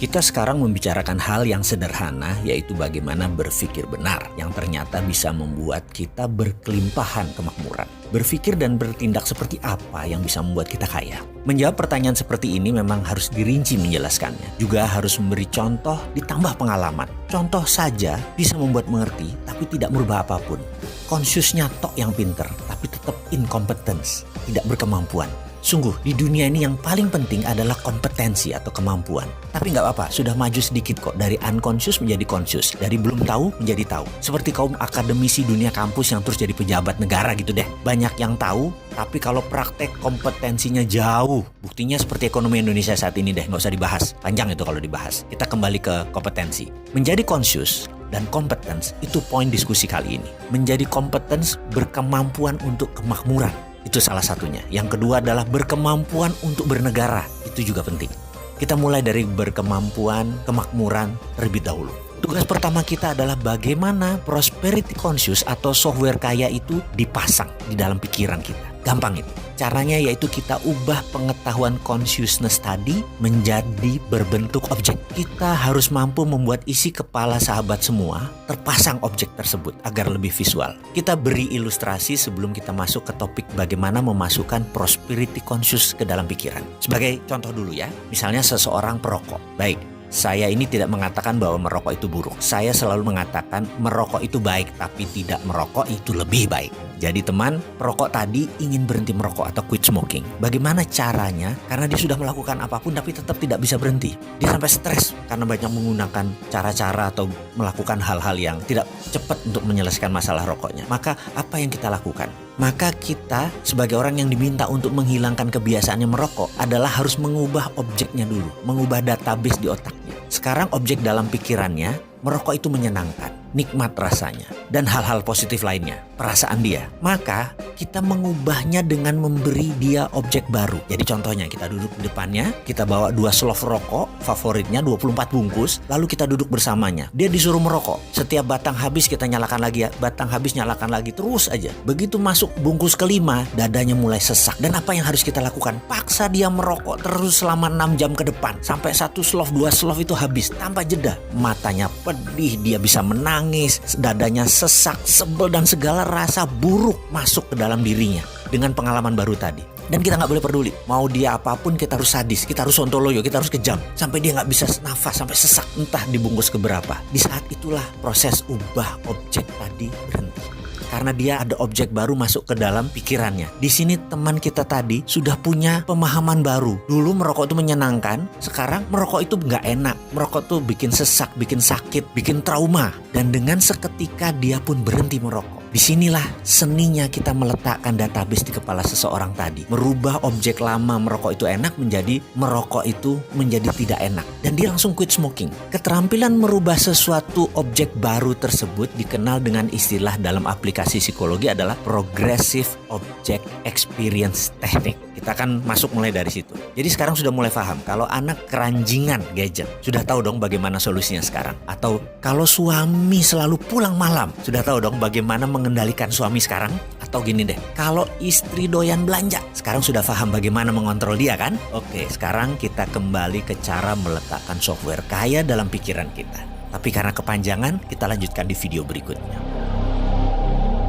Kita sekarang membicarakan hal yang sederhana, yaitu bagaimana berpikir benar, yang ternyata bisa membuat kita berkelimpahan kemakmuran. Berpikir dan bertindak seperti apa yang bisa membuat kita kaya? Menjawab pertanyaan seperti ini memang harus dirinci menjelaskannya. Juga harus memberi contoh ditambah pengalaman. Contoh saja bisa membuat mengerti, tapi tidak merubah apapun. Konsiusnya tok yang pinter, tapi tetap incompetence, tidak berkemampuan. Sungguh, di dunia ini yang paling penting adalah kompetensi atau kemampuan. Tapi nggak apa-apa, sudah maju sedikit kok. Dari unconscious menjadi conscious. Dari belum tahu menjadi tahu. Seperti kaum akademisi dunia kampus yang terus jadi pejabat negara gitu deh. Banyak yang tahu, tapi kalau praktek kompetensinya jauh. Buktinya seperti ekonomi Indonesia saat ini deh, nggak usah dibahas. Panjang itu kalau dibahas. Kita kembali ke kompetensi. Menjadi conscious dan competence itu poin diskusi kali ini. Menjadi competence berkemampuan untuk kemakmuran. Itu salah satunya. Yang kedua adalah berkemampuan untuk bernegara. Itu juga penting. Kita mulai dari berkemampuan, kemakmuran terlebih dahulu. Tugas pertama kita adalah bagaimana prosperity conscious atau software kaya itu dipasang di dalam pikiran kita. Gampang itu. Caranya yaitu kita ubah pengetahuan consciousness tadi menjadi berbentuk objek. Kita harus mampu membuat isi kepala sahabat semua terpasang objek tersebut agar lebih visual. Kita beri ilustrasi sebelum kita masuk ke topik bagaimana memasukkan prosperity conscious ke dalam pikiran. Sebagai contoh dulu ya, misalnya seseorang perokok. Baik, saya ini tidak mengatakan bahwa merokok itu buruk. Saya selalu mengatakan merokok itu baik, tapi tidak merokok itu lebih baik. Jadi teman, perokok tadi ingin berhenti merokok atau quit smoking. Bagaimana caranya? Karena dia sudah melakukan apapun tapi tetap tidak bisa berhenti. Dia sampai stres karena banyak menggunakan cara-cara atau melakukan hal-hal yang tidak cepat untuk menyelesaikan masalah rokoknya. Maka apa yang kita lakukan? Maka kita sebagai orang yang diminta untuk menghilangkan kebiasaannya merokok adalah harus mengubah objeknya dulu. Mengubah database di otaknya. Sekarang objek dalam pikirannya, merokok itu menyenangkan, nikmat rasanya, dan hal-hal positif lainnya, perasaan dia. Maka kita mengubahnya dengan memberi dia objek baru. Jadi contohnya kita duduk di depannya, kita bawa 2 slov rokok, favoritnya 24 bungkus, lalu kita duduk bersamanya. Dia disuruh merokok. Setiap batang habis kita nyalakan lagi ya, batang habis nyalakan lagi, terus aja. Begitu masuk bungkus kelima, dadanya mulai sesak. Dan apa yang harus kita lakukan? Paksa dia merokok terus selama 6 jam ke depan. Sampai 1 slov, 2 slov itu habis, tanpa jeda. Matanya pedih, dia bisa menangis, dadanya sesak, sebel, dan segala rasa buruk masuk ke dalam dirinya dengan pengalaman baru tadi. Dan kita nggak boleh peduli, mau dia apapun kita harus sadis, kita harus sontoloyo, kita harus kejam sampai dia nggak bisa nafas, sampai sesak, entah dibungkus keberapa. Di saat itulah proses ubah objek tadi berhenti. Karena dia ada objek baru masuk ke dalam pikirannya. Di sini teman kita tadi sudah punya pemahaman baru. Dulu merokok itu menyenangkan, sekarang merokok itu nggak enak. Merokok tuh bikin sesak, bikin sakit, bikin trauma. Dan dengan seketika dia pun berhenti merokok. Disinilah seninya kita meletakkan database di kepala seseorang tadi. Merubah objek lama merokok itu enak menjadi merokok itu menjadi tidak enak. Dan dia langsung quit smoking. Keterampilan merubah sesuatu objek baru tersebut dikenal dengan istilah dalam aplikasi psikologi adalah Progressive Object Experience Technique. Kita akan masuk mulai dari situ. Jadi sekarang sudah mulai paham kalau anak keranjingan gadget. Sudah tahu dong bagaimana solusinya sekarang. Atau kalau suami selalu pulang malam. Sudah tahu dong bagaimana mengendalikan suami sekarang. Atau gini deh, kalau istri doyan belanja. Sekarang sudah paham bagaimana mengontrol dia kan? Oke, sekarang kita kembali ke cara meletakkan software kaya dalam pikiran kita. Tapi karena kepanjangan, kita lanjutkan di video berikutnya.